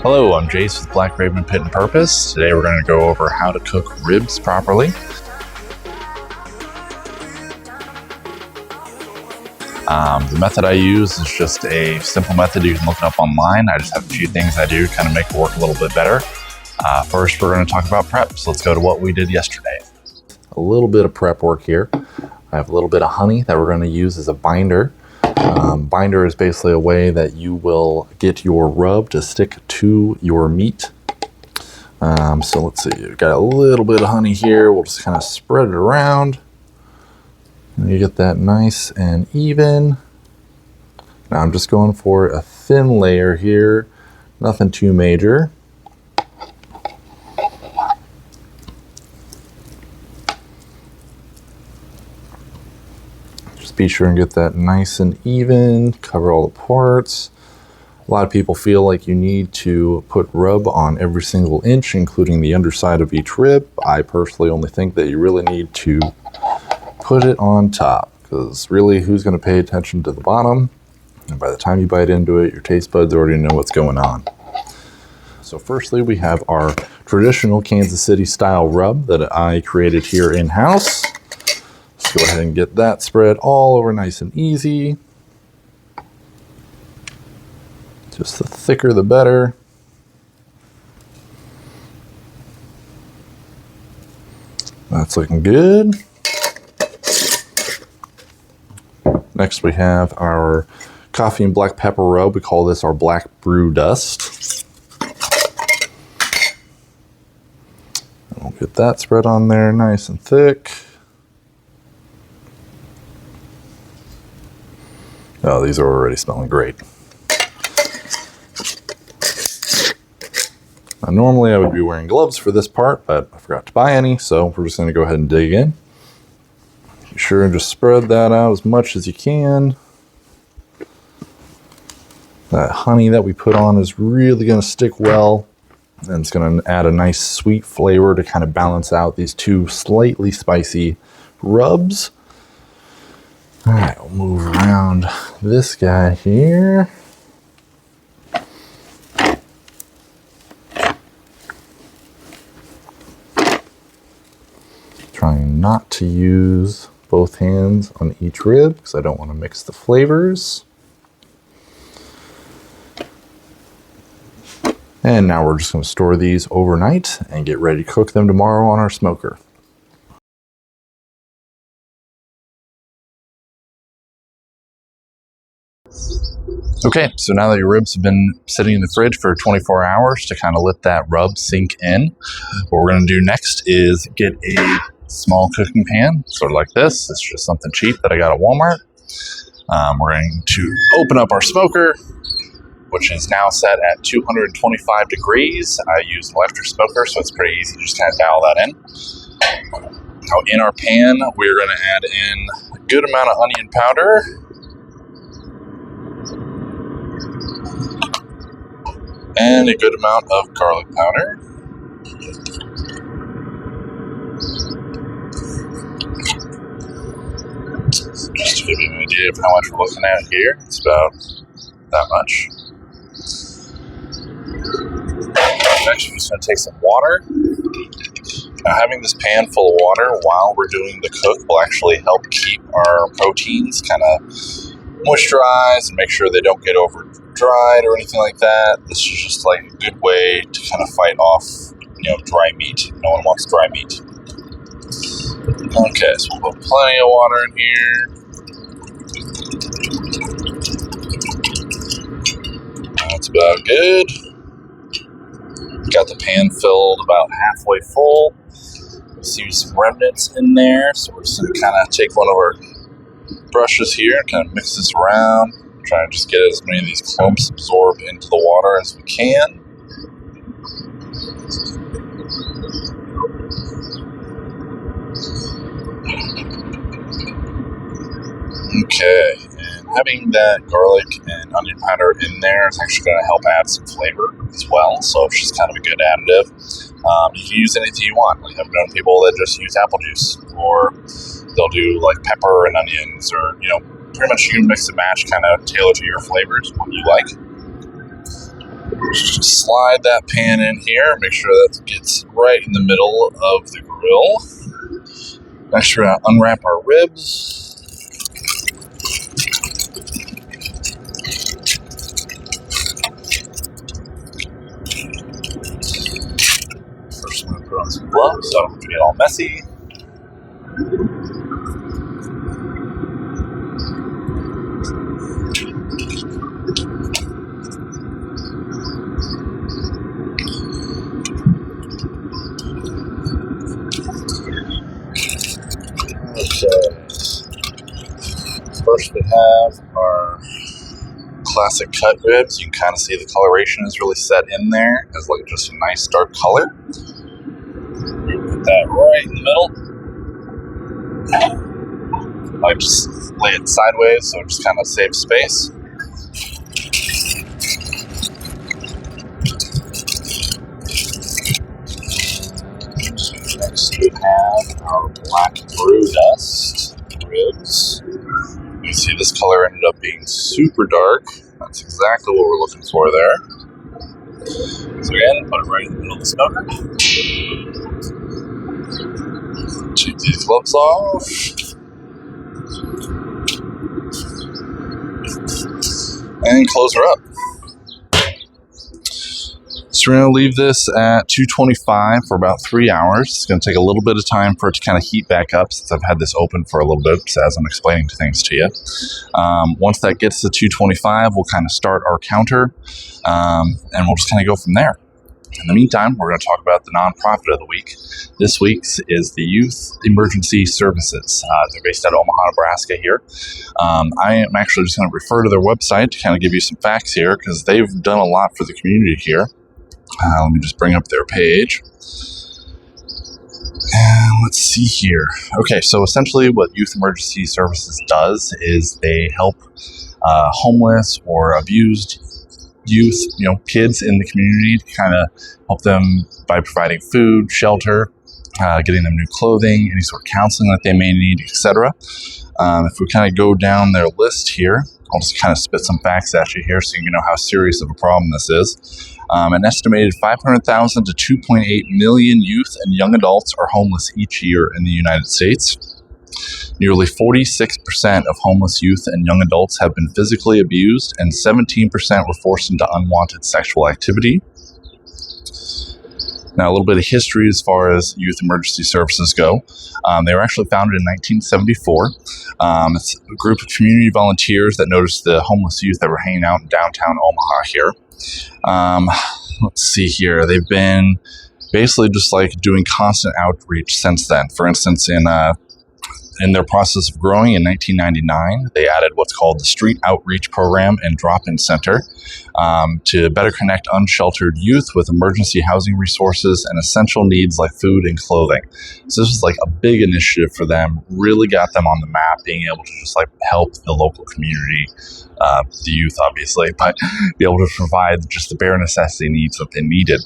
Hello, I'm Jace with Black Raven Pit and Purpose. Today we're going to go over how to cook ribs properly. The method I use is just a simple method. You can look it up online. I just have a few things I do to kind of make it work a little bit better. First, we're going to talk about prep. So let's go to what we did yesterday. A little bit of prep work here. I have a little bit of honey that we're going to use as a binder. Binder is basically a way that you will get your rub to stick to your meat. So let's see, we've got a little bit of honey here. We'll just kind of spread it around. And you get that nice and even. Now I'm just going for a thin layer here, nothing too major. Just be sure and get that nice and even, cover all the parts. A lot of people feel like you need to put rub on every single inch, including the underside of each rib. I personally only think that you really need to put it on top, because really, who's going to pay attention to the bottom? And by the time you bite into it, your taste buds already know what's going on. So firstly, we have our traditional Kansas City style rub that I created here in-house. Let's go ahead and get that spread all over nice and easy. Just the thicker the better. That's looking good. Next we have our coffee and black pepper rub. We call this our black brew dust. We'll get that spread on there nice and thick. Oh, these are already smelling great. Now, normally I would be wearing gloves for this part, but I forgot to buy any, so we're just going to go ahead and dig in. Be sure and just spread that out as much as you can. That honey that we put on is really going to stick well, and it's going to add a nice sweet flavor to kind of balance out these two slightly spicy rubs. All right, we'll move around this guy here. Trying not to use both hands on each rib because I don't want to mix the flavors. And now we're just going to store these overnight and get ready to cook them tomorrow on our smoker. Okay, so now that your ribs have been sitting in the fridge for 24 hours to kind of let that rub sink in, what we're going to do next is get a small cooking pan, sort of like this. It's just something cheap that I got at Walmart. We're going to open up our smoker, which is now set at 225 degrees. I use an electric smoker, so it's pretty easy to just kind of dial that in. Now in our pan, we're going to add in a good amount of onion powder. And a good amount of garlic powder. Just to give you an idea of how much we're looking at here, it's about that much. Next, we're just going to take some water. Now, having this pan full of water while we're doing the cook will actually help keep our proteins kind of moisturized and make sure they don't get over dried or anything like that. This is just like a good way to kind of fight off, dry meat. No one wants dry meat. Okay, so we'll put plenty of water in here. That's about good. Got the pan filled about halfway full. See some remnants in there, so we're just going to kind of take one of our brushes here and kind of mix this around. Try and just get as many of these clumps absorbed into the water as we can. Okay, and having that garlic and onion powder in there is actually going to help add some flavor as well, so it's just kind of a good additive. You can use anything you want. Like I've known people that just use apple juice, or they'll do like pepper and onions, or pretty much you can mix and match, kind of tailor to your flavors, what you like. Just slide that pan in here, make sure that gets right in the middle of the grill. Next, we're going to unwrap our ribs. First, I'm going to put on some gloves so I don't get all messy. Okay. First, we have our classic cut ribs. You can kind of see the coloration is really set in there. It's like just a nice dark color. Put that right in the middle. I just lay it sideways so it just kind of saves space. Next we have our black brew dust ribs. You see this color ended up being super dark. That's exactly what we're looking for there. So again, put it right in the middle of the smoker. Take these gloves off. And close her up. So we're going to leave this at 225 for about 3 hours. It's going to take a little bit of time for it to kind of heat back up since I've had this open for a little bit as I'm explaining things to you. Once that gets to 225, we'll kind of start our counter and we'll just kind of go from there. In the meantime, we're going to talk about the nonprofit of the week. This week's is the Youth Emergency Services. They're based out of Omaha, Nebraska here. I am actually just going to refer to their website to kind of give you some facts here because they've done a lot for the community here. Let me just bring up their page. And let's see here. Okay, so essentially what Youth Emergency Services does is they help homeless or abused youth, kids in the community to kind of help them by providing food, shelter, getting them new clothing, any sort of counseling that they may need, etc. If we kind of go down their list here, I'll just kind of spit some facts at you here so you know how serious of a problem this is. An estimated 500,000 to 2.8 million youth and young adults are homeless each year in the United States. Nearly 46% of homeless youth and young adults have been physically abused, and 17% were forced into unwanted sexual activity. Now, a little bit of history as far as Youth Emergency Services go. They were actually founded in 1974. It's a group of community volunteers that noticed the homeless youth that were hanging out in downtown Omaha here. Let's see here. They've been basically just like doing constant outreach since then. For instance, in their process of growing in 1999, they added what's called the Street Outreach Program and Drop-In Center to better connect unsheltered youth with emergency housing resources and essential needs like food and clothing. So this was like a big initiative for them, really got them on the map, being able to just like help the local community, the youth obviously, but be able to provide just the bare necessity needs that they needed.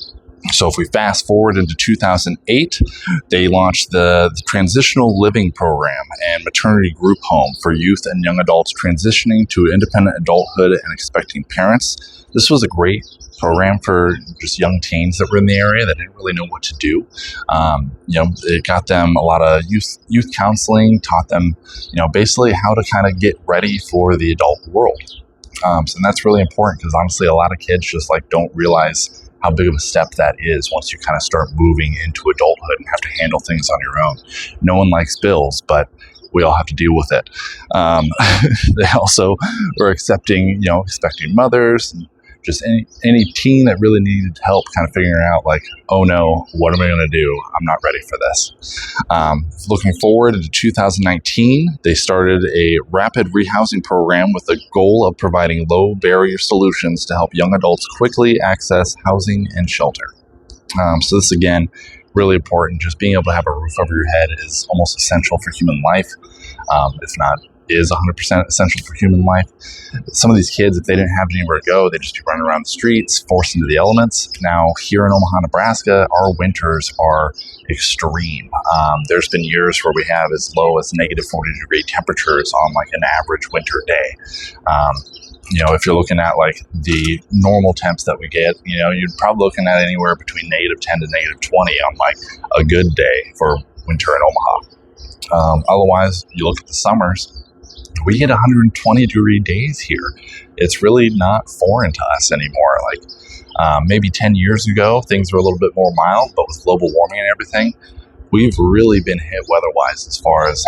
So if we fast forward into 2008, they launched the Transitional Living Program and Maternity Group Home for youth and young adults transitioning to independent adulthood and expecting parents. This was a great program for just young teens that were in the area that didn't really know what to do. It got them a lot of youth counseling, taught them, basically how to kind of get ready for the adult world. So that's really important because honestly, a lot of kids just like don't realize how big of a step that is once you kind of start moving into adulthood and have to handle things on your own. No one likes bills, but we all have to deal with it. They also were expecting mothers and just any teen that really needed help kind of figuring out like, oh no, what am I going to do? I'm not ready for this. Looking forward into 2019, they started a rapid rehousing program with the goal of providing low barrier solutions to help young adults quickly access housing and shelter. So this, again, really important. Just being able to have a roof over your head is almost essential for human life, if not is 100% essential for human life. Some of these kids, if they didn't have anywhere to go, they'd just be running around the streets, forced into the elements. Now, here in Omaha, Nebraska, our winters are extreme. There's been years where we have as low as negative 40-degree temperatures on like an average winter day. If you're looking at like the normal temps that we get, you're probably looking at anywhere between -10 to -20 on like a good day for winter in Omaha. Otherwise, you look at the summers, we get 120-degree days here. It's really not foreign to us anymore. Like maybe 10 years ago, things were a little bit more mild, but with global warming and everything, we've really been hit weather-wise as far as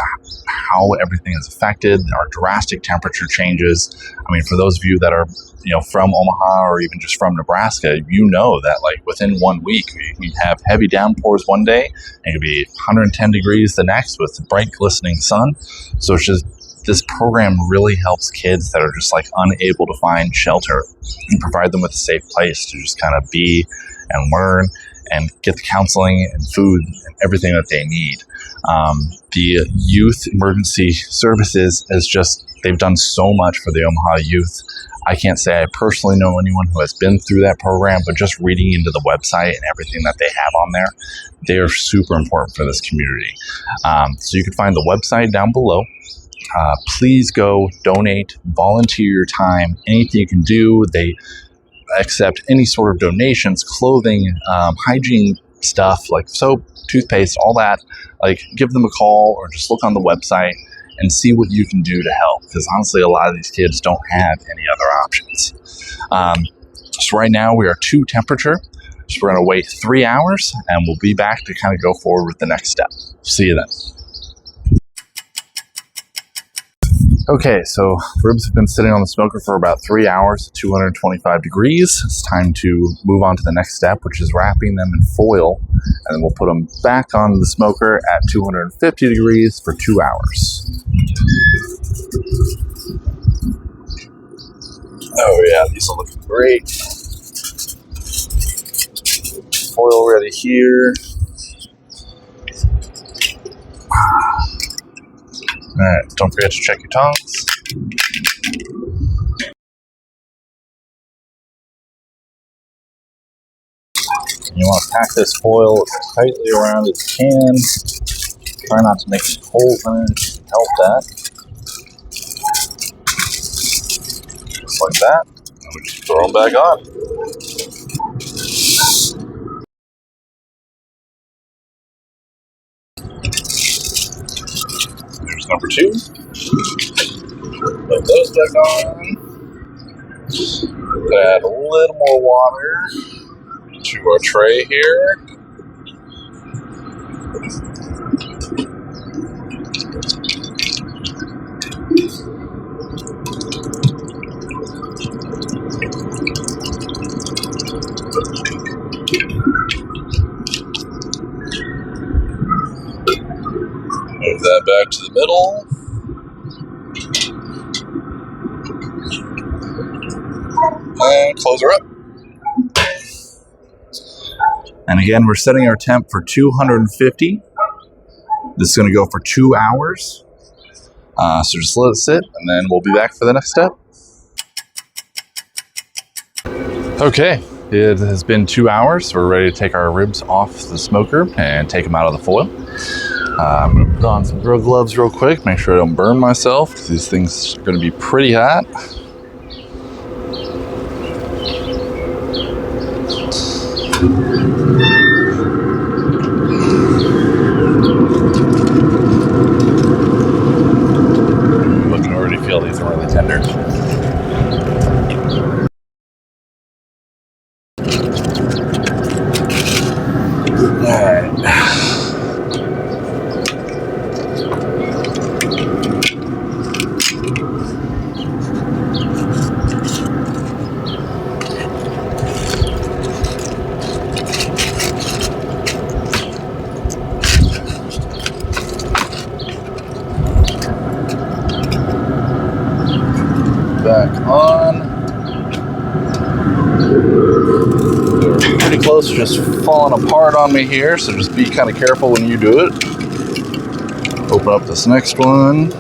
how everything is affected, our drastic temperature changes. I mean, for those of you that are, from Omaha or even just from Nebraska, that like within 1 week, we have heavy downpours one day and it could be 110 degrees the next with bright glistening sun. So it's just, this program really helps kids that are just like unable to find shelter and provide them with a safe place to just kind of be and learn and get the counseling and food and everything that they need. The youth emergency services they've done so much for the Omaha youth. I can't say I personally know anyone who has been through that program, but just reading into the website and everything that they have on there, they are super important for this community. So you can find the website down below. Please go donate, volunteer your time, anything you can do. They accept any sort of donations, clothing, hygiene stuff like soap, toothpaste, all that. Like, give them a call or just look on the website and see what you can do to help, because honestly, a lot of these kids don't have any other options. So right now we are to temperature. So we're going to wait 3 hours and we'll be back to kind of go forward with the next step. See you then. Okay, so ribs have been sitting on the smoker for about 3 hours at 225 degrees. It's time to move on to the next step, which is wrapping them in foil, and then we'll put them back on the smoker at 250 degrees for 2 hours. Oh yeah, these are looking great. Foil ready here. Alright, don't forget to check your tongs. You want to pack this foil as tightly around as you can. Try not to make any holes in it if you can help that. Just like that. And we just throw them back on. There's number 2. Put those back on. Add a little more water to our tray here. Move that back to the middle. And close her up. And again, we're setting our temp for 250. This is going to go for 2 hours. So just let it sit, and then we'll be back for the next step. Okay, it has been 2 hours. We're ready to take our ribs off the smoker and take them out of the foil. I'm going to put on some grill gloves real quick, make sure I don't burn myself, because these things are going to be pretty hot. I can already feel these are really tender. Alright. Back on. We're pretty close to just falling apart on me here, so just be kind of careful when you do it. Open up this next one.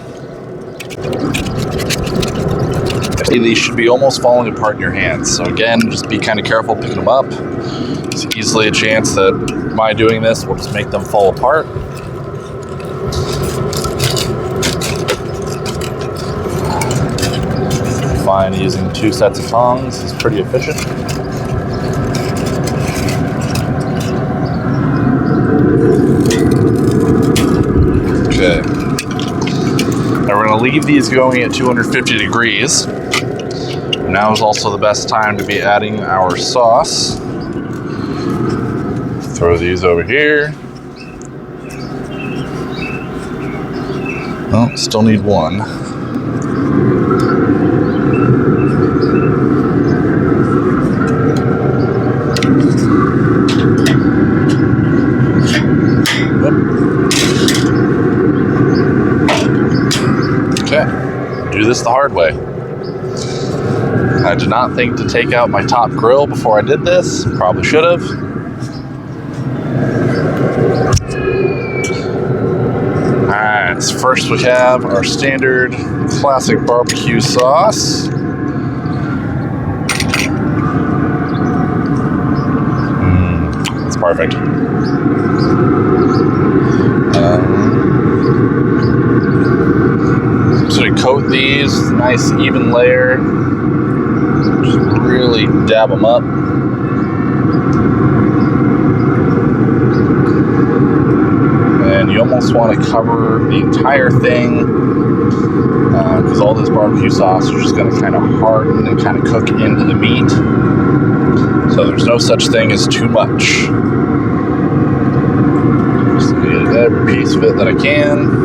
These should be almost falling apart in your hands, so again, just be kind of careful picking them up. There's easily a chance that by doing this will just make them fall apart. find using 2 sets of tongs is pretty efficient. Okay. Now we're going to leave these going at 250 degrees. Now is also the best time to be adding our sauce. Throw these over here. Oh, still need one. Okay, do this the hard way. I did not think to take out my top grill before I did this. Probably should have. Alright, so first we have our standard classic barbecue sauce. It's perfect. So to coat these, nice even layer. Just really dab them up. And you almost want to cover the entire thing because all this barbecue sauce is just going to kind of harden and kind of cook into the meat. So there's no such thing as too much. Just get every piece of it that I can.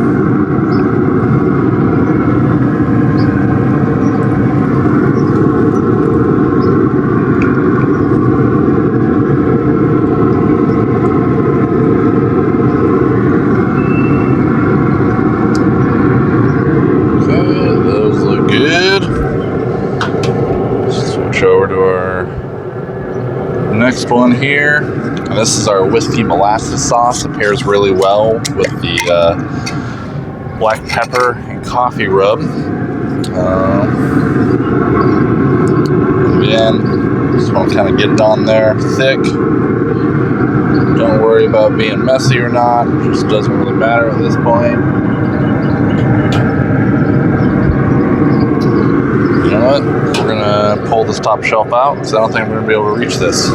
Over to our next one here, and this is our whiskey molasses sauce. It pairs really well with the black pepper and coffee rub. Again, just want to kind of get it on there thick. Don't worry about being messy or not, it just doesn't really matter at this point. You know what? We're gonna pull this top shelf out because I don't think I'm gonna be able to reach this.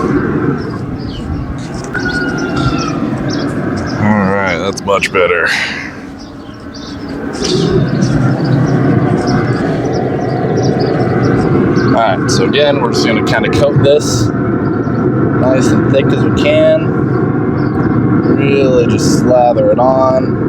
Alright, that's much better. Alright, so again, we're just gonna kind of coat this nice and thick as we can. Really just slather it on.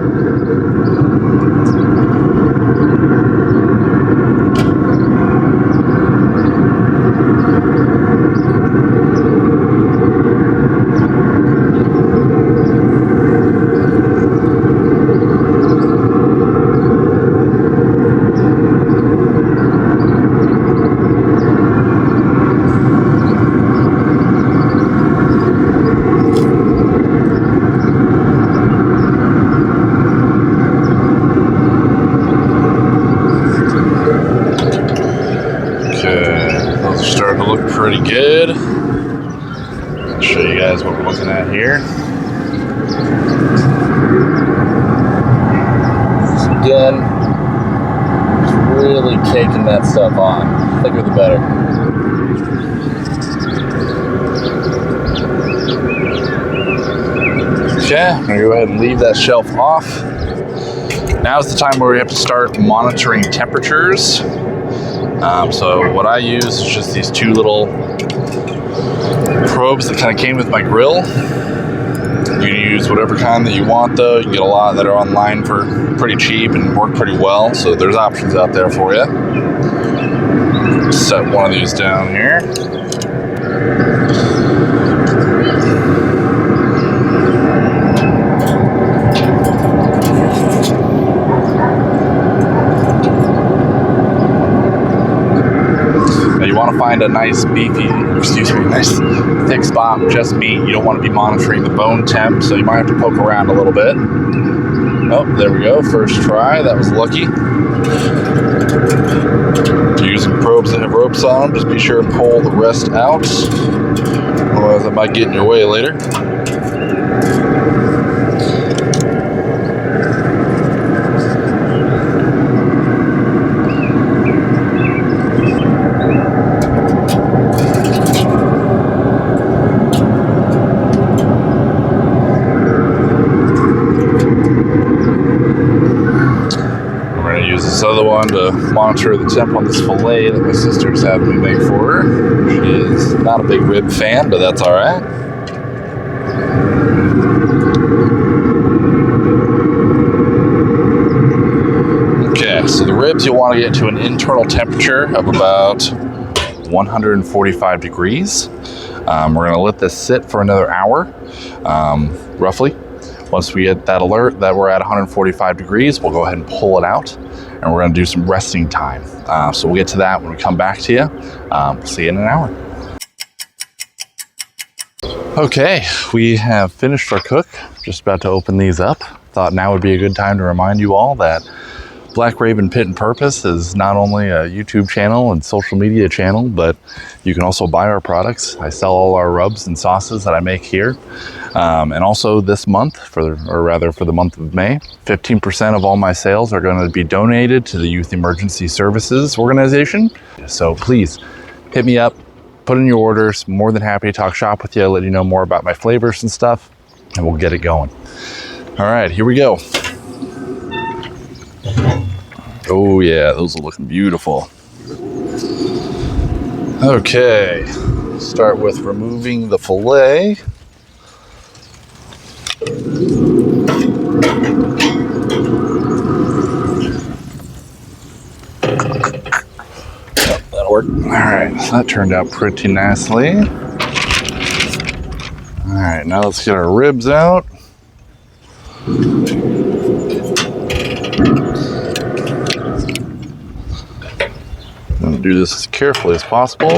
Starting to look pretty good. I'll show you guys what we're looking at here. So again, just really caking that stuff on. The thicker the better. Okay, I'm gonna go ahead and leave that shelf off. Now is the time where we have to start monitoring temperatures. So what I use is just these 2 little probes that kind of came with my grill. You can use whatever kind that you want though. You can get a lot that are online for pretty cheap and work pretty well. So there's options out there for you. Set one of these down here. You want to find a nice nice thick spot with just meat. You don't want to be monitoring the bone temp, so you might have to poke around a little bit. Oh, there we go. First try. That was lucky. If you're using probes that have ropes on them, just be sure and pull the rest out. Otherwise, that might get in your way later. to monitor the temp on this filet that my sister's having me make for her. She is not a big rib fan, but that's all right. Okay, so the ribs you'll want to get to an internal temperature of about 145 degrees. We're going to let this sit for another hour, roughly. Once we get that alert that we're at 145 degrees, we'll go ahead and pull it out, and we're going to do some resting time. So we'll get to that when we come back to you. We'll see you in an hour. Okay, we have finished our cook. Just about to open these up. Thought now would be a good time to remind you all that Black Raven Pit and Purpose is not only a YouTube channel and social media channel, but you can also buy our products. I sell all our rubs and sauces that I make here. And also this month, for the month of May, 15% of all my sales are going to be donated to the Youth Emergency Services Organization. So please hit me up, put in your orders. More than happy to talk shop with you, let you know more about my flavors and stuff, and we'll get it going. All right, here we go. Oh yeah, those are looking beautiful. Okay, start with removing the filet. Oh, that'll work. All right, so that turned out pretty nicely. All right, now let's get our ribs out. I'm going to do this as carefully as possible.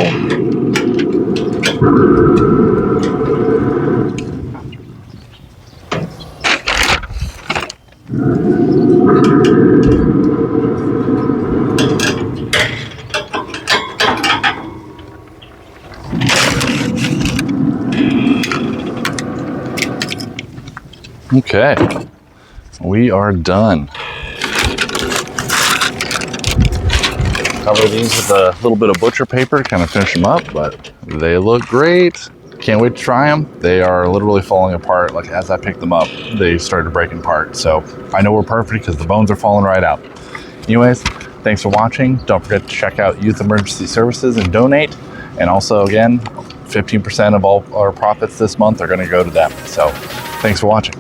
Okay, we are done. Cover these with a little bit of butcher paper to kind of finish them up, but they look great. Can't wait to try them. They are literally falling apart. Like as I picked them up, they started breaking apart. So I know we're perfect because the bones are falling right out. Anyways, thanks for watching. Don't forget to check out Youth Emergency Services and donate. And also again, 15% of all our profits this month are going to go to them. So thanks for watching.